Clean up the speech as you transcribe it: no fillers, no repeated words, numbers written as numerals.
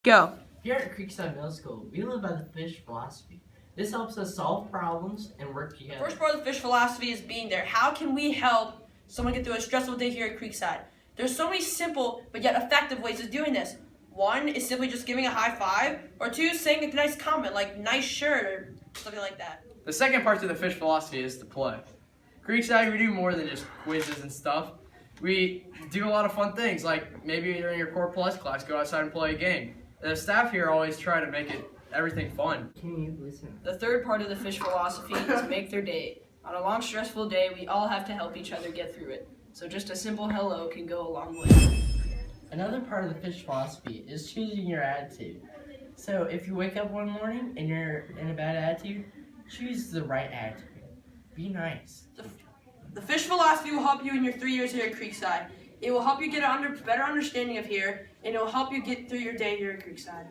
Go. Here at Creekside Middle School, we live by the fish philosophy. This helps us solve problems and work together. The first part of the fish philosophy is being there. How can we help someone get through a stressful day here at Creekside? There's so many simple but yet effective ways of doing this. One is simply just giving a high five, or two, saying a nice comment like nice shirt or something like that. The second part to the fish philosophy is to play. Creekside, we do more than just quizzes and stuff. We do a lot of fun things, like maybe during your Core Plus class, go outside and play a game. The staff here always try to make everything fun. Can you listen? The third part of the fish philosophy is make their day. On a long, stressful day, we all have to help each other get through it. So just a simple hello can go a long way. Another part of the fish philosophy is choosing your attitude. So if you wake up one morning and you're in a bad attitude, choose the right attitude. Be nice. The fish philosophy will help you in your 3 years here at Creekside. It will help you get a better understanding of here, and it will help you get through your day here at Creekside.